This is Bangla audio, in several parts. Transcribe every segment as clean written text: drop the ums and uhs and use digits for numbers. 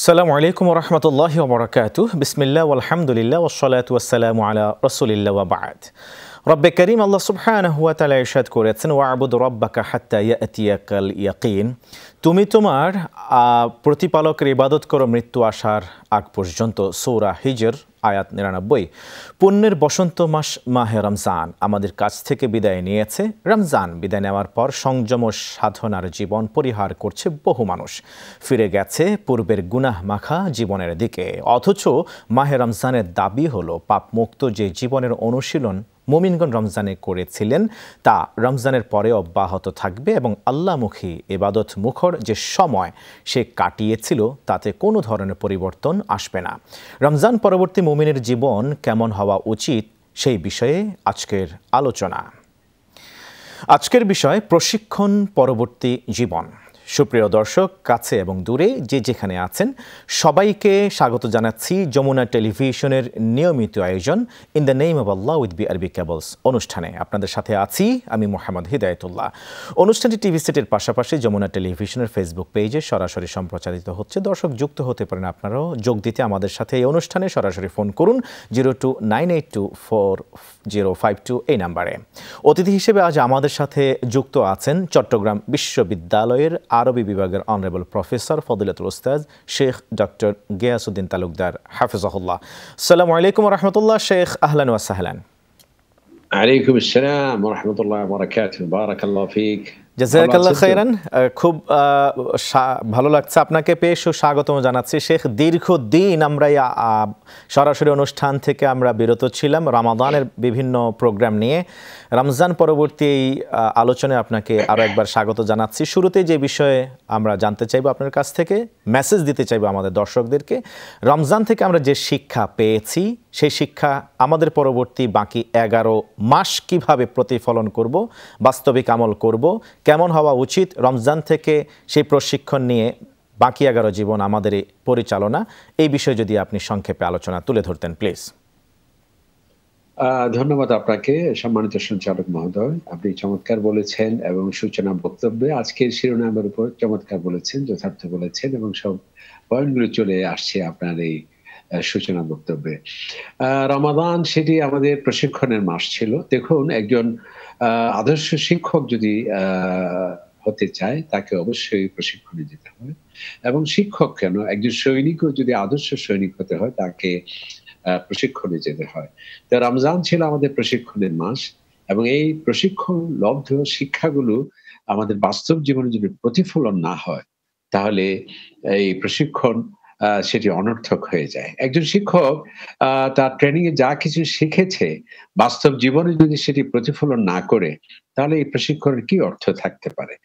আসসালামু আলাইকুম ওয়া রাহমাতুল্লাহি ওয়া বারাকাতুহু বিসমিল্লাহ ওয়াল হামদুলিল্লাহ ওয়াস সালাতু ওয়াস সালামু আলা রাসূলিল্লাহ ওয়া বা'দ। রব্বে কারীম আল্লাহ সুবহানাহু ওয়া তাআলা ইরশাদ করেছেন ওয়া'বুদ রাব্বাকা হাত্তা ইয়াতিয়াকাল ইয়াকিন, তুমি তোমার প্রতিপালকের ইবাদত করো মৃত্যু আসার আগ পর্যন্ত। সূরা হিজর আয়াত ৯৯। পুণ্যের বসন্ত মাস মাহে রমজান আমাদের কাছ থেকে বিদায় নিয়েছে। রমজান বিদায় নেওয়ার পর সংযম ও সাধনার জীবন পরিহার করছে বহু মানুষ, ফিরে গেছে পূর্বের গুনাহ মাখা জীবনের দিকে। অথচ মাহে রমজানের দাবি হলো পাপমুক্ত যে জীবনের অনুশীলন মুমিনগণ রমজানে করেছিলেন তা রমজানের পরে অব্যাহত থাকবে এবং আল্লাহমুখী ইবাদত মুখর যে সময় সে কাটিয়েছিল তাতে কোনো ধরনের পরিবর্তন আসবে না। রমজান পরবর্তী মুমিনের জীবন কেমন হওয়া উচিত সেই বিষয়ে আজকের আলোচনা। আজকের বিষয় প্রশিক্ষণ পরবর্তী জীবন। সুপ্রিয় দর্শক, কাছে এবং দূরে যে যেখানে আছেন সবাইকে স্বাগত জানাচ্ছি যমুনা টেলিভিশনের নিয়মিত আয়োজন in the name of Allah with BRB cables অনুষ্ঠানে। আপনাদের সাথে আছি আমি মোহাম্মদ হিদায়াতুল্লাহ। অনুষ্ঠানটি টিভি সেটের পাশাপাশি যমুনা টেলিভিশনের ফেসবুক পেজে সরাসরি সম্প্রচারিত হচ্ছে। দর্শক যুক্ত হতে পারেন, আপনারাও যোগ দিতে আমাদের সাথে এই অনুষ্ঠানে সরাসরি ফোন করুন 0298240052 এই নাম্বারে। অতিথি হিসেবে আজ আমাদের সাথে যুক্ত আছেন চট্টগ্রাম বিশ্ববিদ্যালয়ের আরবি বিভাগের অনারেবল প্রফেসর ফদিলাতুল উস্তাদ শেখ ডক্টর গিয়াসউদ্দিন তালুকদার হাফিজাহুল্লাহ। আসসালামু আলাইকুম ওয়া রাহমাতুল্লাহ শেখ, আহলান ওয়া সাহলান। আলাইকুম আসসালাম ওয়া রাহমাতুল্লাহি ওয়া বারাকাতুহু। বারাকাল্লাহু ফিক। জাযাকাল্লাহু খাইরান। খুব ভালো লাগছে আপনাকে পেয়ে, সুস্বাগতম জানাচ্ছি শেখ। দীর্ঘদিন আমরা সরাসরি অনুষ্ঠান থেকে আমরা বিরত ছিলাম রমাদানের বিভিন্ন প্রোগ্রাম নিয়ে। রমজান পরবর্তী এই আলোচনায় আপনাকে আরও একবার স্বাগত জানাচ্ছি। শুরুতে যে বিষয়ে আমরা জানতে চাইব আপনার কাছ থেকে, মেসেজ দিতে চাইব আমাদের দর্শকদেরকে, রমজান থেকে আমরা যে শিক্ষা পেয়েছি সেই শিক্ষা আমাদের পরবর্তী বাকি 11 মাস কিভাবে প্রতিফলন করব, বাস্তবিক আমল করব, কেমন হওয়া উচিত রমজান থেকে সেই প্রশিক্ষণ নিয়ে বাকি 11 জীবন আমাদের পরিচালনা, এই বিষয়ে যদি আপনি সংক্ষেপে আলোচনা তুলে ধরতেন প্লিজ। ধন্যবাদ আপনাকে সম্মানিত সঞ্চালক মহোদয়। আপনি চমৎকার বলেছেন এবং সূচনা বক্তব্যে আজকের শিরোনামের উপর চমৎকার বলেছেন, যথার্থ বলেছেন এবং সব পয়েন্টগুলো চলে আসছে আপনার এই সূচনা বক্তব্যে। রমাদান সেটি আমাদের প্রশিক্ষণের মাস ছিল। দেখুন, একজন আদর্শ শিক্ষক যদি হতে চায় তাকে অবশ্যই প্রশিক্ষণে যেতে হয়, এবং শিক্ষক কেন, একজন সৈনিকও যদি আদর্শ সৈনিক হতে হয় তাকে প্রশিক্ষণে যেতে হয়। তো রমজান ছিল আমাদের প্রশিক্ষণের মাস, এবং এই প্রশিক্ষণ লব্ধ শিক্ষাগুলো আমাদের বাস্তব জীবনে যদি প্রতিফলন না হয় তাহলে এই প্রশিক্ষণ সেটি অনর্থক হয়ে যায়। একজন শিক্ষক তার ট্রেনিং এ যা কিছু শিখেছে বাস্তব জীবনে যদি সেটি প্রতিফলন না করে তাহলে এই প্রশিক্ষণের কি অর্থ থাকতে পারে?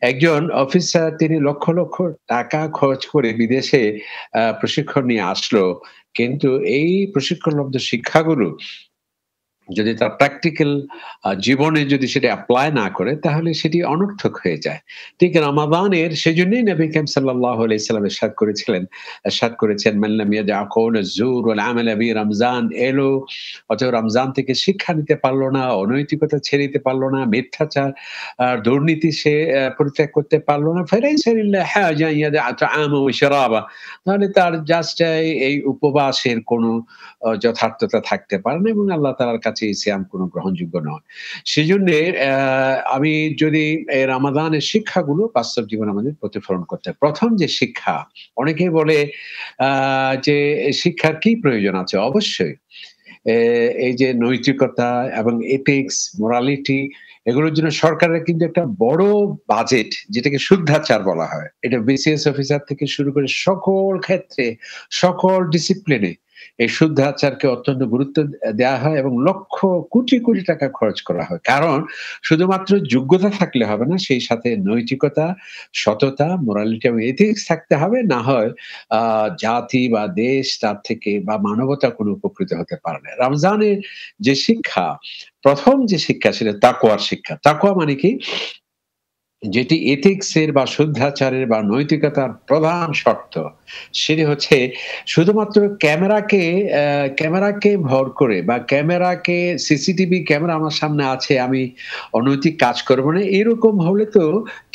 একজন অফিসার তিনি লক্ষ লক্ষ টাকা খরচ করে বিদেশে প্রশিক্ষণ নিয়ে আসলো, কিন্তু এই প্রশিক্ষণলব্ধ শিক্ষাগুলো যদি তার প্র্যাকটিক্যাল জীবনে যদি সেটা অ্যাপ্লাই না করে তাহলে সেটি অনর্থক হয়ে যায়। ঠিক রমাদানের সেজন্যই নবী করিম সাল্লাল্লাহু আলাইহি সাল্লাম ইরশাদ করেছেন মান লাম ইয়াদা কাওলা যুর ওয়াল আমাল বি রমজান এলো, অথবা রমজান থেকে শিক্ষা নিতে পারলো না, অনৈতিকতা ছেড়ে দিতে পারলো না, মিথ্যাচার দুর্নীতি সে পরিত্যাগ করতে পারলো না, ফালাইসা লিল্লাহি হাজা ইয়াদা তাআমা ওয়া শারাবা, তাহলে তার জাস্ট এই উপবাসের কোনো যথার্থতা থাকতে পারে না এবং আল্লাহ তাআলার কাছে এই সিয়াম কোনো গ্রহণযোগ্য নয়। সেজন্য আমি যদি এই রমাদানের শিক্ষাগুলো বাস্তব জীবনে আমাদের প্রতিফলন করতে, প্রথম যে শিক্ষা, অনেকেই বলে যে শিক্ষার কি প্রয়োজন আছে? অবশ্যই এই যে নৈতিকতা এবং এথিক্স, মোরালিটি, এগুলোর জন্য সরকারের কিন্তু একটা বড় বাজেট, যেটাকে শুদ্ধাচার বলা হয়, এটা বিসিএস অফিসার থেকে শুরু করে সকল ক্ষেত্রে, সকল ডিসিপ্লিনে এই শুদ্ধাচারকে অত্যন্ত গুরুত্ব দেওয়া হয় এবং লক্ষ কোটি কোটি টাকা খরচ করা হয়। কারণ শুধুমাত্র যোগ্যতা থাকলে হবে না, সেই সাথে নৈতিকতা, সততা, মোরালিটি এবং এথিক্স থাকতে হবে, না হয় জাতি বা দেশ তার থেকে বা মানবতা কোনো উপকৃত হতে পারে না। রমজানের যে শিক্ষা, প্রথম যে শিক্ষা সেটা তাকওয়ার শিক্ষা। তাকওয়া মানে কি? যেটি এথিক্সের বা শুদ্ধাচারের বা নৈতিকতার প্রধান শর্ত, সেটি হচ্ছে শুধুমাত্র ক্যামেরাকে ভর করে বা সিসিটিভি ক্যামেরা আমার সামনে আছে, আমি অনৈতিক কাজ করব না। এরকম হলে তো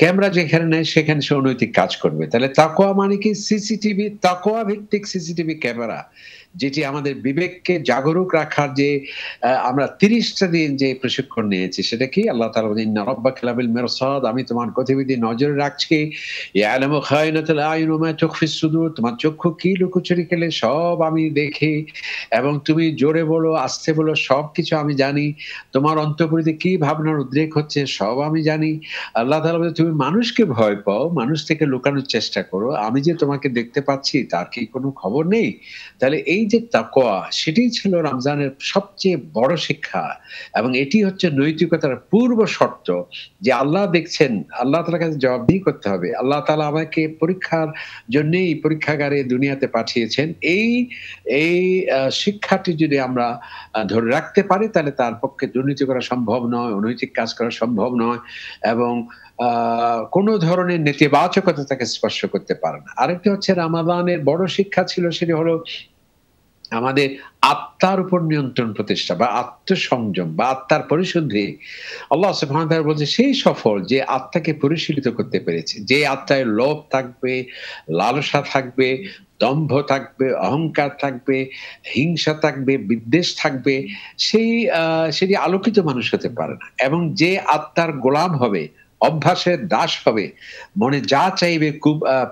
ক্যামেরা যেখানে নেয় সেখানে সে অনৈতিক কাজ করবে। তাহলে তাকওয়া মানে কি? তাকওয়া ভিত্তিক সিসিটিভি ক্যামেরা। যেটি আমাদের বিবেককে জাগরুক রাখার যে আমরা ৩০ টা দিন যে প্রশিক্ষণ নিয়েছি সেটা কি? আল্লাহ তাআলা বলেন, "ইন্না রাব্বাকা লাবিল মিরসাদ" আমি তোমার গতিবিধি নজরে রাখছি। ইয়ালামু খায়নাতুল আয়ুন ওয়া মা তুখফিস সুদূর তোমার চক্ষু কি লুকোচুরি খেলে সব আমি দেখি এবং তুমি জোরে বলো, আস্তে বলো সবকিছু আমি জানি। তোমার অন্তঃপুরিতে কি ভাবনার উদ্রেক হচ্ছে সব আমি জানি। আল্লাহ তাআলা বলেন, "তুমি মানুষকে ভয় পাও, মানুষ থেকে লুকানোর চেষ্টা করো। আমি যে তোমাকে দেখতে পাচ্ছি তার কি কোনো খবর নেই?" তাহলে এই যে তাকওয়া সেটিই ছিল রমজানের সবচেয়ে বড় শিক্ষা এবং এটি হচ্ছে নৈতিকতার পূর্ব শর্ত যে আল্লাহ দেখছেন, আল্লাহ তাআলার কাছে জবাবদিহি করতে হবে। আল্লাহ তাআলা আমাকে পরীক্ষার জন্যেই পরীক্ষাগারে দুনিয়াতে পাঠিয়েছেন। এই শিক্ষাটি যদি আমরা ধরে রাখতে পারি তাহলে তার পক্ষে দুর্নীতি করা সম্ভব নয়, অনৈতিক কাজ করা সম্ভব নয় এবং আ কোন ধরনের নেতিবাচকতা তাকে স্পর্শ করতে পারে না। আরেকটি হচ্ছে রামাদানের বড় শিক্ষা ছিল সেটি হলো আমাদের আত্মার উপর নিয়ন্ত্রণ প্রতিষ্ঠা বা আত্মসংযম বা আত্মার পরিশুদ্ধি। আল্লাহ সুবহানাহু ওয়া তাআলা বলছে সেই সফল যে আত্মাকে পরিশীলিত করতে পেরেছে। যে আত্মায় লোভ থাকবে, লালসা থাকবে, দম্ভ থাকবে, অহংকার থাকবে, হিংসা থাকবে, বিদ্বেষ থাকবে, সেই সেটি আলোকিত মানুষ হতে পারে না। এবং যে আত্মার গোলাম হবে, অভ্যাসের দাস হবে, মনে যা চাইবে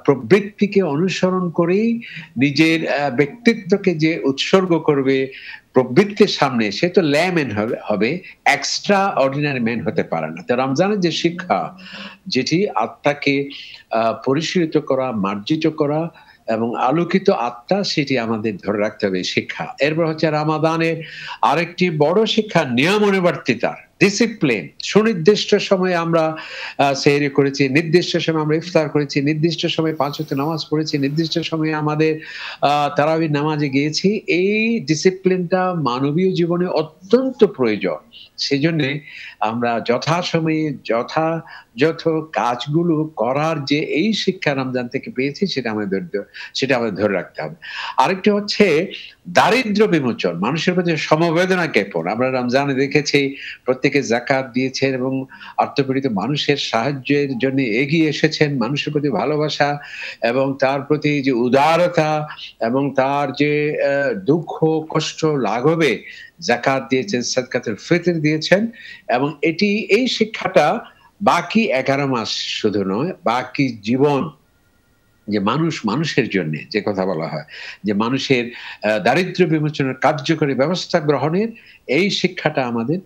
প্রবৃত্তিকে অনুসরণ করেই নিজের ব্যক্তিত্বকে যে উৎসর্গ করবে প্রবৃত্তির সামনে, সে তো ল্যাম্যান হবে, এক্সট্রা অর্ডিনারি ম্যান হতে পারে না। তো রমজানের যে শিক্ষা, যেটি আত্মাকে পরিশীলিত করা, মার্জিত করা এবং আলোকিত আত্মা, সেটি আমাদের ধরে রাখতে হবে শিক্ষা। এরপর হচ্ছে রামাদানের আরেকটি বড় শিক্ষা নিয়মানুবর্তিতা, ডিসিপ্লিন। সুনির্দিষ্ট সময়ে আমরা সেহরি করেছি, নির্দিষ্ট সময়ে আমরা ইফতার করেছি, নির্দিষ্ট সময়ে ৫ ওয়াক্ত নামাজ পড়েছি, নির্দিষ্ট সময়ে আমাদের তারাবির নামাজে গিয়েছি। এই ডিসিপ্লিনটা মানবীয় জীবনে অত্যন্ত প্রয়োজন। সেজন্যে আমরা যথাসময়ে যথাযথ কাজগুলো করার যে এই শিক্ষা রমজান থেকে পেয়েছি সেটা আমাদের ধরে রাখতে হবে। আরেকটি হচ্ছে দারিদ্র্য বিমোচন, মানুষের প্রতি সমবেদনা জ্ঞাপন। আমরা রমজানে দেখেছি প্রত্যেকে যাকাত দিয়েছেন এবং অর্থপীড়িত মানুষের সাহায্যের জন্য এগিয়ে এসেছেন। মানুষের প্রতি ভালোবাসা এবং তার প্রতি যে উদারতা এবং তার যে দুঃখ, কষ্ট লাঘবে যাকাত দিয়েছেন, সাদকাতুল ফিতর দিয়েছেন এবং এই শিক্ষাটা বাকি ১১ মাস শুধু নয়, বাকি জীবন যে মানুষের জন্যে যে কথা বলা হয় যে মানুষের দারিদ্র্য বিমোচনের কার্যকরী ব্যবস্থা গ্রহণের এই শিক্ষাটা আমাদের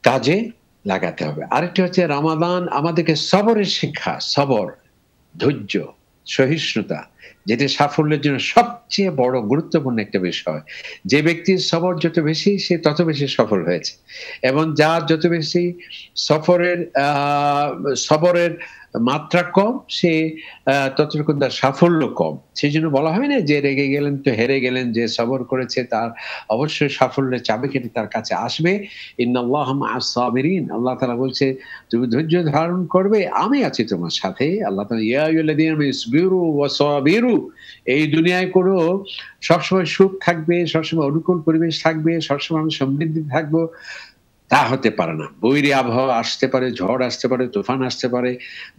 কাজে লাগাতে হবে। আরেকটি হচ্ছে রমাদান আমাদেরকে সবরের শিক্ষা, সবর, ধৈর্য, সহিষ্ণুতা, যেটি সাফল্যের জন্য সবচেয়ে বড় গুরুত্বপূর্ণ একটা বিষয়। যে ব্যক্তির সবর যত বেশি সে তত বেশি সফল হয়েছে এবং যার যত বেশি সফরের সবরের মাত্রা কম সে ততটুকু তার সাফল্য কম। সেজন্য বলা হয় না যে রেগে গেলেন তো হেরে গেলেন, যে সবর করেছে তার অবশ্যই সাফল্যের চাবিকাঠি তার কাছে আসবে। ইন্নাল্লাহা মা'আস সাবিরিন, আল্লাহ তাআলা বলছে তুমি ধৈর্য ধারণ করবে, আমি আছি তোমার সাথে। আল্লাহ তাআলা ইয়া আইয়ুহাল্লাযীনা আমানু ইসবিরু ওয়া সাবিরু, এই দুনিয়ায় কোনো সবসময় সুখ থাকবে, সবসময় অনুকূল পরিবেশ থাকবে, সবসময় আমি সমৃদ্ধি থাকবো তা হতে পারে না। বৈরী আবহাওয়া আসতে পারে, ঝড় আসতে পারে, তুফান আসতে পারে,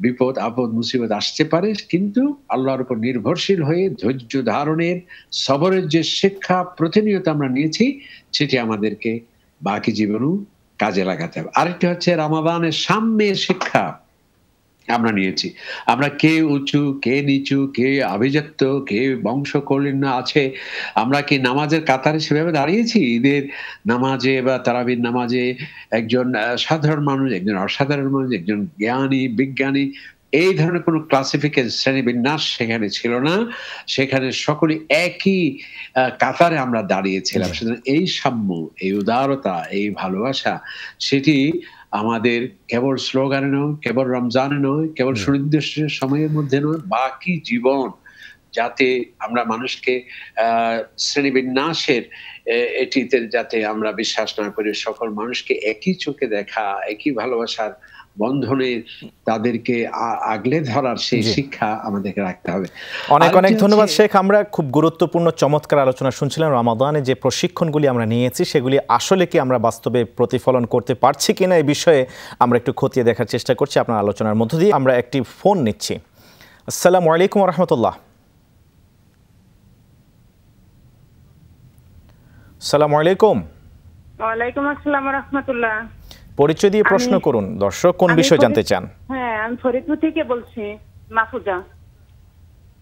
বিপদ, আপদ, মুসিবত আসতে পারে। কিন্তু আল্লাহর উপর নির্ভরশীল হয়ে ধৈর্য ধারণের, সবরের যে শিক্ষা প্রতিনিয়ত আমরা নিয়েছি, সেটি আমাদেরকে বাকি জীবনেও কাজে লাগাতে হবে। আরেকটি হচ্ছে রমাদানের সাম্যের শিক্ষা আমরা নিয়েছি। আমরা কে উঁচু, কে নিচু, কে আভিজাত্য, কে বংশকৌলিন্য আছে। আমরা কি নামাজের কাতারে সেভাবে দাঁড়িয়েছি? ঈদের নামাজে বা তারাবির নামাজে একজন সাধারণ মানুষ, একজন অসাধারণ মানুষ, একজন জ্ঞানী, বিজ্ঞানী, এই ধরনের কোনো শ্রেণীবিন্যাস সেখানে ছিল না। সেখানে সকলে একই কাতারে আমরা দাঁড়িয়েছিলাম। জি। সুতরাং এই সাম্য, এই উদারতা, এই ভালোবাসা সেটি আমাদের কেবল স্লোগানে নয়, কেবল রমজানে নয়, কেবল জি। সুনির্দিষ্ট সময়ের মধ্যে নয়, বাকি জীবন যাতে আমরা মানুষকে আ শ্রেণীবিন্যাসের এটিতে যাতে আমরা বিশ্বাস না করি, সকল মানুষকে একই চোখে দেখা, একই ভালোবাসার বন্ধনে তাদেরকে আগলে ধরার সেই শিক্ষা আমাদেরকে রাখতে হবে। অনেক অনেক ধন্যবাদ শেখ। আমরা খুব গুরুত্বপূর্ণ চমৎকার আলোচনা শুনছিলাম। রমাদানে যে প্রশিক্ষণগুলি আমরা নিয়েছি সেগুলি আসলে কি আমরা বাস্তবে প্রতিফলন করতে পারছি কিনা এই বিষয়ে আমরা একটু খতিয়ে দেখার চেষ্টা করছি আপনার আলোচনার মধ্য দিয়ে। আমরা একটি ফোন নিচ্ছি। আসসালামু আলাইকুম ওয়া রাহমাতুল্লাহ। আসসালামু আলাইকুম। ওয়ালাইকুম আসসালাম ওয়া রাহমাতুল্লাহ। পরিচয় দিয়ে প্রশ্ন করুন। দর্শক কোন বিষয় জানতে চান? হ্যাঁ, আমি ফরিদপুর থেকে বলছি, মাহফুজা।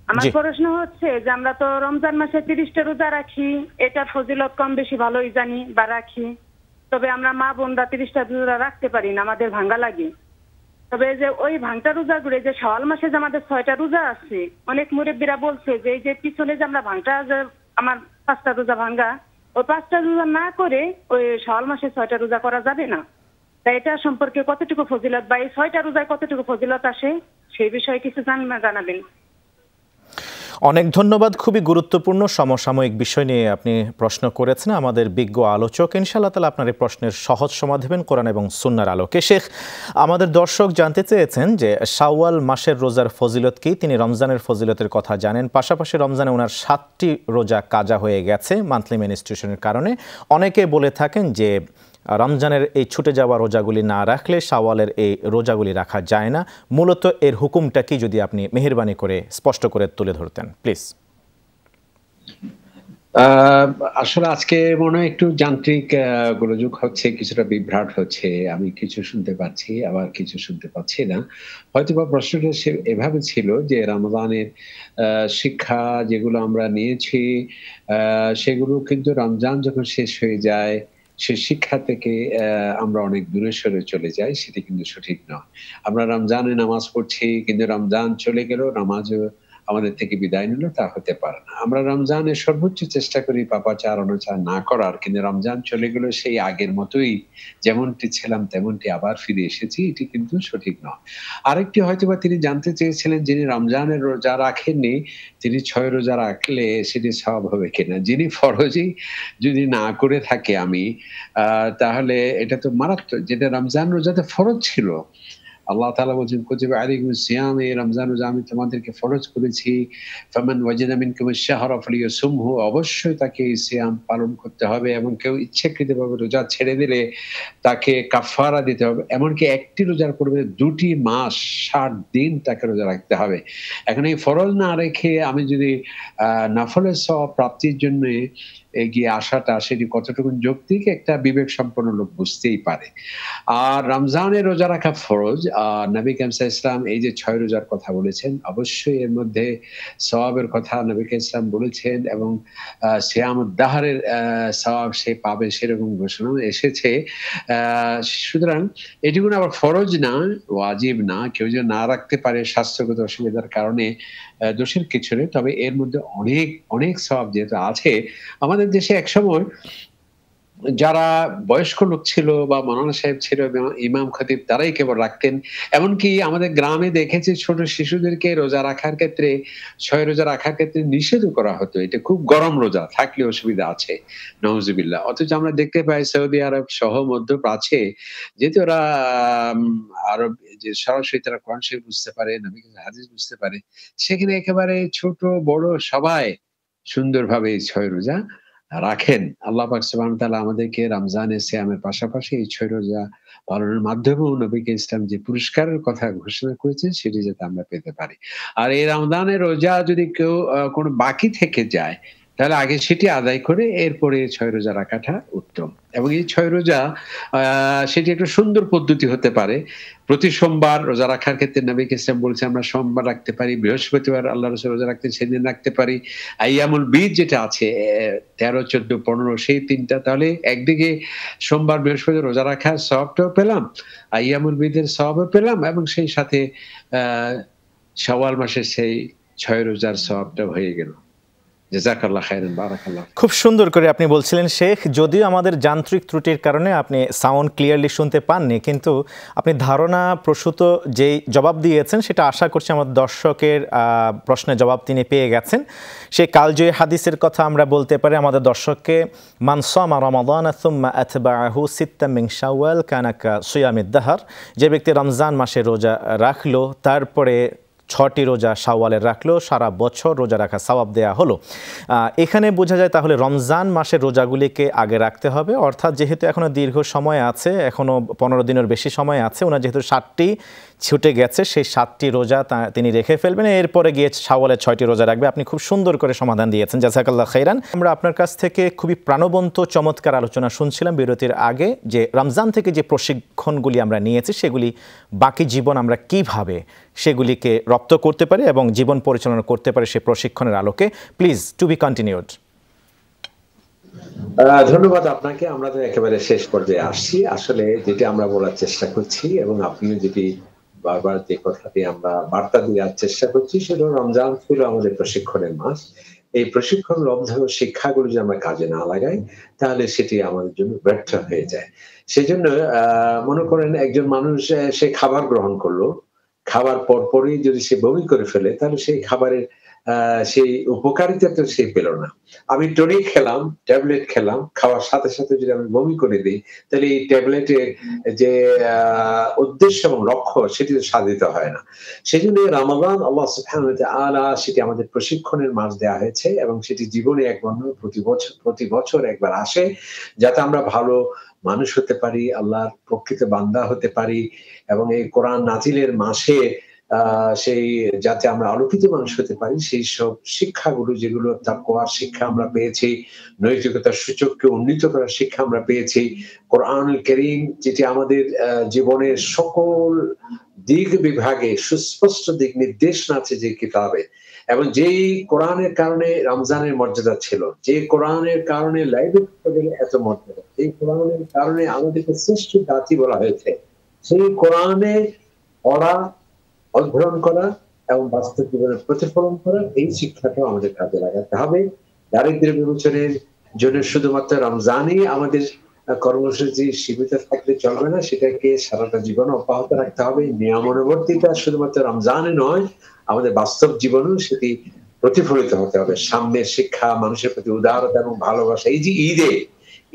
আমার প্রশ্ন হচ্ছে যে আমরা তো রমজান মাসে 30টা রোজা রাখি, এটা ফজিলত কম বেশি ভালোই জানি বা রাখি। তবে আমরা মা বোনরা 30টা রোজা রাখতে পারি না, আমাদের ভাঙ্গা লাগে। তবে যে ওই ভাঙটা রোজাগুলো যে শাওয়াল মাসে যে আমাদের 6টা রোজা আছে, অনেক মুরব্বীরা বলছে যে এই যে পিছনে যে আমরা ভাঙটা যে আমার 5টা রোজা ভাঙ্গা, ওই 5টা রোজা না করে ওই শাওয়াল মাসে 6টা রোজা করা যাবে না। তাই এটা সম্পর্কে কতটুকু ফজিলত বা এই 6টা রোজায় কতটুকু ফজিলত আসে সেই বিষয়ে কিছু জানাবেন। অনেক ধন্যবাদ। খুবই গুরুত্বপূর্ণ সমসাময়িক বিষয় নিয়ে আপনি প্রশ্ন করেছেন। আমাদের বিজ্ঞ আলোচক ইনশাআল্লাহ তাআলা আপনার এই প্রশ্নের সহজ সমাধান দেবেন কোরআন এবং সুন্নাহর আলোকে। শেখ, আমাদের দর্শক জানতে চেয়েছেন যে শাওয়াল মাসের রোজার ফজিলত কি। তিনি রমজানের ফজিলতের কথা জানেন, পাশাপাশি রমজানে ওনার 7টি রোজা কাজা হয়ে গেছে মান্থলি মেনস্ট্রুয়েশনের কারণে। অনেকে বলে থাকেন যে রমজানের এই ছুটে যাওয়া রোজাগুলি না রাখলে শাওয়ালের এই রোজাগুলি রাখা যায় না। মূলত এর হুকুমটা কি যদি আপনি মেহেরবানি করে স্পষ্ট করে তুলে ধরতেন প্লিজ। আসলে আজকে মনে হয় একটু যান্ত্রিক গোলযোগ হচ্ছে, কিছুটা বিভ্রাট হচ্ছে। আমি কিছু শুনতে পাচ্ছি, আবার কিছু শুনতে পাচ্ছি না। হয়তোবা প্রশ্নটা এভাবে ছিল যে রমজানের শিক্ষা যেগুলো আমরা নিয়েছি সেগুলো কিন্তু রমজান যখন শেষ হয়ে যায় সে শিক্ষা থেকে আমরা অনেক দূরে সরে চলে যাই, সেটি কিন্তু সঠিক নয়। আমরা রমজানে নামাজ পড়ছি কিন্তু রমজান চলে গেল, নামাজও আমাদের থেকে বিদায় নিল, তা হতে পারে না। আমরা রমজানের সর্বোচ্চ চেষ্টা করি পাপাচার অনাচার না করার, কিন্তু রমজান চলে গেল সেই আগের মতোই যেমনটি ছিলাম তেমনটি আবার ফিরে এসেছি, এটি কিন্তু সঠিক নয়। আরেকটি হয়তোবা তিনি জানতে চেয়েছিলেন যিনি রমজানের রোজা রাখেননি তিনি 6 রোজা রাখলে সেটি সওয়াব হবে কিনা। যিনি ফরজই যদি না করে থাকে আমি তাহলে এটা তো মারাত্মক। যেটা রমজান রোজাতে ফরজ ছিল, আল্লাহ তাআলা বলছেন কুতিবা আলাইকুমুস সিয়াম, এই রমজান রোজা আমি তোমাদেরকে ফরজ করেছি। ফামান ওয়াজাদা মিনকুমুশ শাহরা ফালিয়াসুমহু, অবশ্যই তাকে এই সিয়াম পালন করতে হবে এবং কেউ ইচ্ছাকৃতভাবে রোজা ছেড়ে দিলে তাকে কাফারা দিতে হবে। এমনকি একটি রোজার পূর্বে 2টি মাস 60 দিন তাকে রোজা রাখতে হবে। এখন এই ফরজ না রেখে আমি যদি নফলের সওয়াব প্রাপ্তির জন্য এগিয়ে আসাটা সেটি কতটুকু যৌক্তিক একটা বিবেক সম্পন্ন লোক বুঝতেই পারে। আর রমজানের রোজা রাখা ফরজ। নবী করিম সাল্লাল্লাহু আলাইহি ওয়াসাল্লাম এই যে 6 রোজার কথা বলেছেন, অবশ্যই এর মধ্যে সওয়াবের কথা নবী করিম সাল্লাল্লাহু আলাইহি ওয়াসাল্লাম বলেছেন এবং সিয়ামুদ দাহরের সওয়াব সে পাবে সেরকম ঘোষণা এসেছে। সুতরাং এটি কোনো আবার ফরজ না, ওয়াজিব না। কেউ যদি না রাখতে পারে স্বাস্থ্যগত অসুবিধার কারণে দোষের কিছু নেই। তবে এর মধ্যে অনেক অনেক সওয়াব যেহেতু আছে। আমাদের দেশে একসময় যারা বয়স্ক লোক ছিল বা মাওলানা সাহেব ছিল, ইমাম খতিব, তারাই কেবল রাখতেন। এমনকি আমাদের গ্রামে দেখেছি ছোট শিশুদেরকে রোজা রাখার ক্ষেত্রে 6 রোজা রাখার ক্ষেত্রে নিষেধও করা হতো। এটা খুব গরম রোজা, থাকলে অসুবিধা আছে, নাউজুবিল্লাহ। অথচ আমরা দেখতে পাই সৌদি আরব সহ মধ্যপ্রাচ্যে যেহেতু ওরা আরব যে সরাসরি তারা কোরআন শরীফ বুঝতে পারে, নবীর হাদিস বুঝতে পারে, সেখানে একেবারে ছোট বড় সবাই সুন্দরভাবে এই 6 রোজা রাখেন। আল্লাহ পাক সুবহানাহু ওয়া তাআলা আমাদেরকে রমজানের সিয়ামের পাশাপাশি এই 6 রোজা পালনের মাধ্যমেও নবী ইসলাম যে পুরস্কারের কথা ঘোষণা করেছেন সেটি যাতে আমরা পেতে পারি। আর এই রমজানের রোজা যদি কেউ কোনো বাকি থেকে যায় তাহলে আগে সেটি আদায় করে এরপরে 6 রোজা রাখাটা উত্তম। এবং এই 6 রোজা সেটি একটা সুন্দর পদ্ধতি হতে পারে। প্রতি সোমবার রোজা রাখার ক্ষেত্রে নবী ইসলাম বলছে আমরা সোমবার রাখতে পারি, বৃহস্পতিবার আল্লাহ রাসূল রোজা রাখতেন সেদিন রাখতে পারি। আইয়ামুল বীদ যেটা আছে 13, 14, 15 সেই 3টা, তাহলে একদিকে সোমবার বৃহস্পতিবার রোজা রাখার সওয়াবটাও পেলাম, আইয়ামুল বীদের সওয়াবও পেলাম এবং সেই সাথে শাওয়াল মাসের সেই 6 রোজার সওয়াবটাও হয়ে গেল। জাযাকাল্লাহ খাইরান, বারাকাল্লাহ। খুব সুন্দর করে আপনি বলছিলেন শেখ, যদিও আমাদের যান্ত্রিক ত্রুটির কারণে আপনি সাউন্ড ক্লিয়ারলি শুনতে পাননি, কিন্তু আপনি ধারণা প্রসূত যেই জবাব দিয়েছেন সেটা আশা করছি আমাদের দর্শকের প্রশ্নের জবাব তিনি পেয়ে গেছেন। সেই কালজয়ী হাদিসের কথা আমরা বলতে পারি আমাদের দর্শককে, মান সামা রমাদান সুম্মা আতবাআহু সিত্তাম মিন শাওয়াল কানা কা সিয়ামিদ দাহর, যে ব্যক্তি রমজান মাসে রোজা রাখলো তারপরে 6টি রোজা শাওয়ালের রাখলো, সারা বছর রোজা রাখা সওয়াব দেয়া হলো। এখানে বোঝা যায় তাহলে রমজান মাসের রোজাগুলিকে আগে রাখতে হবে, অর্থাৎ যেহেতু এখনও দীর্ঘ সময় আছে, এখনও 15 দিনের বেশি সময় আছে, ওনার যেহেতু 7টি ছুটে গেছে, সেই 7টি রোজা তিনি রেখে ফেলবেন, এরপরে গিয়ে শাওয়ালের 6টি রোজা রাখবে। আপনি খুব সুন্দর করে সমাধান দিয়েছেন, জাযাকাল্লাহ খাইরান। আমরা আপনার কাছ থেকে খুবই প্রাণবন্ত চমৎকার আলোচনা শুনছিলাম বিরতির আগে, যে রমজান থেকে যে প্রশিক্ষণগুলি আমরা নিয়েছি সেগুলি বাকি জীবন আমরা কিভাবে সেগুলিকে রপ্ত করতে পারি এবং জীবন পরিচালনা করতে পারি সেই প্রশিক্ষণের আলোকে। Please two be continued. ধন্যবাদ আপনাকে। আমরা তো একেবারে শেষ পর্যায়ে আসছি। আসলে যেটা আমরা বলার চেষ্টা করছি এবং আপনিও যেটি বারবার যে কথাটি আমরা বার্তা দেওয়ার চেষ্টা করছি, সেটা রমজান ছিল আমাদের প্রশিক্ষণের মাস। এই প্রশিক্ষণ লব্ধ শিক্ষাগুলো যদি আমরা কাজে না লাগাই তাহলে সেটি আমাদের জন্য ব্যর্থ হয়ে যায়। সেজন্য মনে করেন একজন মানুষ সে খাবার গ্রহণ করলো, খাবার পরপরই যদি সে বমি করে ফেলে তাহলে সেই খাবারের সেই উপকারিতা তো সে পেল না। আমি টনিক খেলাম, ট্যাবলেট খেলাম, খাওয়ার সাথে সাথে যদি আমি বমি করে দিই তাহলে এই ট্যাবলেটের যে উদ্দেশ্য এবং লক্ষ্য সেটি সাধিত হয় না। সেজন্য রমাদান আল্লাহ সুবহানাহু ওয়া তাআলা সেটি আমাদের প্রশিক্ষণের মাস দেওয়া হয়েছে এবং সেটি জীবনে একবার নয় প্রতি বছর একবার আসে, যাতে আমরা ভালো মানুষ হতে পারি, আল্লাহর প্রকৃত বান্দা হতে পারি এবং এই কোরআন নাজিলের মাসে সেই যাতে আমরা আলোকিত মানুষ হতে পারি, সেই সব শিক্ষাগুলো যেগুলো তাকওয়ার শিক্ষা আমরা পেয়েছি, নৈতিকতার সূচককে উন্নীত করার শিক্ষা আমরা পেয়েছি, কোরআনুল কারীম যেটি আমাদের জীবনের সকল দিক বিভাগে সুস্পষ্ট দিক নির্দেশনা আছে যে কিতাবে, এবং যেই কোরআনের কারণে রমজানের মর্যাদা ছিল, যে কোরআনের কারণে লাইলাতুল এত মর্যাদা, এই কোরআনের কারণে আমাদেরকে শ্রেষ্ঠ জাতি বলা হয়েছে, সেই কোরআনে পড়া, অধ্যয়ন করা এবং বাস্তব জীবনে প্রতিফলন করা, এই শিক্ষাটা আমাদের কাজে লাগাতে হবে। দারিদ্র্য বিমোচনের জন্য শুধুমাত্র রমজানই আমাদের কর্মসূচি সীমিত থাকলে চলবে না, সেটাকে সারাটা জীবন অব্যাহত রাখতে হবে। নিয়মানুবর্তিতা শুধুমাত্র রমজানে নয়, আমাদের বাস্তব জীবনেও সেটি প্রতিফলিত হতে হবে। সাম্যের শিক্ষা, মানুষের প্রতি উদারতা এবং ভালোবাসা। এই যে ঈদে,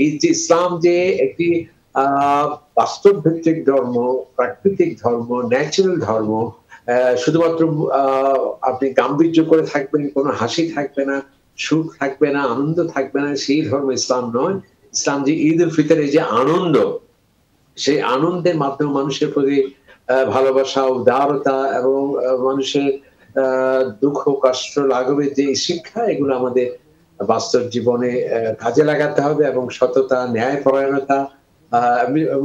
এই যে ইসলাম যে একটি বাস্তব ভিত্তিক ধর্ম, প্রাকৃতিক ধর্ম, ন্যাচারাল ধর্ম, শুধুমাত্র আপনি গাম্ভীর্য করে থাকবেন, কোনো হাসি থাকবে না, সুখ থাকবে না, আনন্দ থাকবে না, সেই ধর্ম ইসলাম নয়। ইসলাম যে ঈদ উল ফিতরের যে আনন্দ, সেই আনন্দের মাধ্যমে মানুষের প্রতি ভালোবাসা, উদারতা এবং মানুষের দুঃখ কষ্ট লাঘবের যে শিক্ষা, এগুলো আমাদের বাস্তব জীবনে কাজে লাগাতে হবে এবং সততা, ন্যায়পরায়ণতা,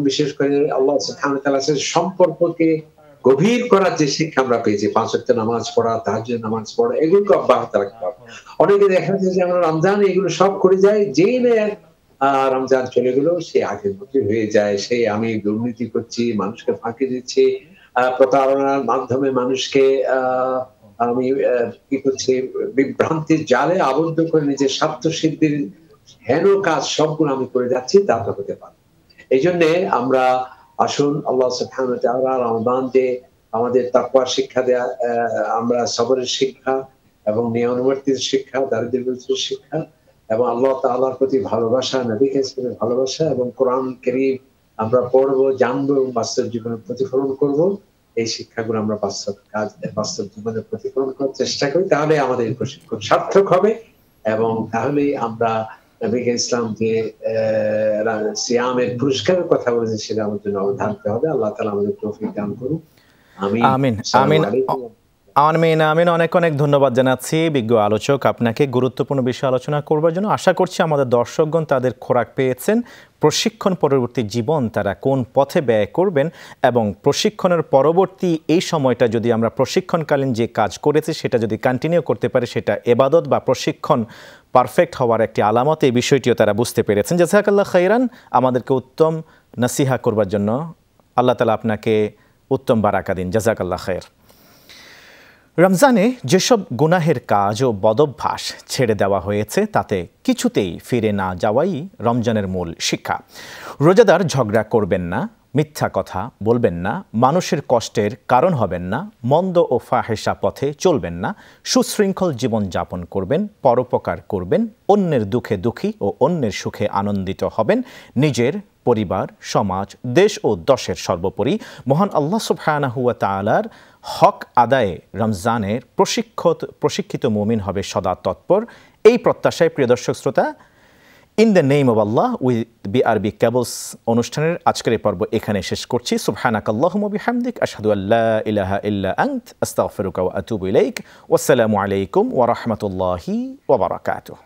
বিশেষ করে আল্লাহ সুবহানাহু ওয়া তাআলার সাথে সম্পর্ককে গভীর করার যে শিক্ষা আমরা পেয়েছি, 5 ওয়াক্ত নামাজ পড়া, তাহাজ্জুদ নামাজ পড়া, এগুলোকে অব্যাহত রাখতে হবে। অনেকে দেখা যাচ্ছে যে আমরা রমজান এগুলো সব করে যাই, যেই না রমজান চলে গেল সে আগের মতো হয়ে যায়, সে আমি দুর্নীতি করছি, মানুষকে ফাঁকি দিচ্ছি, প্রতারণার মাধ্যমে মানুষকে আমি কি করছি, বিভ্রান্তির জালে আবদ্ধ করে নিজের স্বার্থ সিদ্ধির হেন কাজ সবগুলো আমি করে যাচ্ছি, তা তো হতে পারে। এই জন্যে আমরা আসুন আল্লাহ সুবহানাহু ওয়া তাআলা রমাদান যে আমাদের তাকওয়ার শিক্ষা দেয়া, আমরা সবরের শিক্ষা এবং নিয়মানুবর্তিতার শিক্ষা, দারিদ্র্য বিমোচনের শিক্ষা এবং আল্লাহ তাআলার প্রতি ভালোবাসা, নবী কারীমের ভালোবাসা এবং কোরআন কারীম আমরা পড়বো, জানবো এবং বাস্তব জীবনে প্রতিফলন করব, এই শিক্ষাগুলো আমরা বাস্তব জীবনে প্রতিফলন করার চেষ্টা করি, তাহলে আমাদের প্রশিক্ষণ সার্থক হবে এবং তাহলেই আমরা নবী ইসলাম যে সিয়ামের পুরস্কারের কথা বলেছে সেটা আমাদের জন্য অবধারিত হবে। আল্লাহ তাআলা আমাদের তৌফিক দান করুন। আমিন আমিন আমিন আমিন। অনেক অনেক ধন্যবাদ জানাচ্ছি বিজ্ঞ আলোচক আপনাকে গুরুত্বপূর্ণ বিষয় আলোচনা করবার জন্য। আশা করছি আমাদের দর্শকগণ তাদের খোরাক পেয়েছেন। প্রশিক্ষণ পরবর্তী জীবন তারা কোন পথে ব্যয় করবেন এবং প্রশিক্ষণের পরবর্তী এই সময়টা যদি আমরা প্রশিক্ষণকালীন যে কাজ করেছি সেটা যদি কন্টিনিউ করতে পারি, সেটা ইবাদত বা প্রশিক্ষণ পারফেক্ট হওয়ার একটি আলামত, এই বিষয়টিও তারা বুঝতে পেরেছেন। জাযাকাল্লাহ খাইরান। আমাদেরকে উত্তম নসিহা করবার জন্য আল্লাহ তাআলা আপনাকে উত্তম বারাকা দিন। জাযাকাল্লাহ খাইর। রমজানে যেসব গুনাহের কাজ ও বদভ্যাস ছেড়ে দেওয়া হয়েছে তাতে কিছুতেই ফিরে না যাওয়াই রমজানের মূল শিক্ষা। রোজাদার ঝগড়া করবেন না, মিথ্যা কথা বলবেন না, মানুষের কষ্টের কারণ হবেন না, মন্দ ও ফাহেসা পথে চলবেন না, সুশৃঙ্খল জীবনযাপন করবেন, পরোপকার করবেন, অন্যের দুঃখে দুঃখী ও অন্যের সুখে আনন্দিত হবেন, নিজের পরিবার, সমাজ, দেশ ও দশের সর্বোপরি মহান আল্লাহ সুবহানাহু ওয়া তাআলার হক আদায়ে রমজানের প্রশিক্ষিত মুমিন হবে সদা তৎপর। এই প্রত্যাশায় প্রিয় দর্শক শ্রোতা, in the name of Allah with BRB cables অনুষ্ঠানের আজকের এই পর্ব এখানে শেষ করছি। সুবহানাকাল্লাহুম্মা বিহামদিক আশহাদু আল্লা ইলাহা ইল্লা আনত আস্তাগফিরুকা ওয়া আতুবু ইলাইক। ওয়াসসালামু আলাইকুম ওয়া রাহমাতুল্লাহি ওয়া বারাকাতুহু।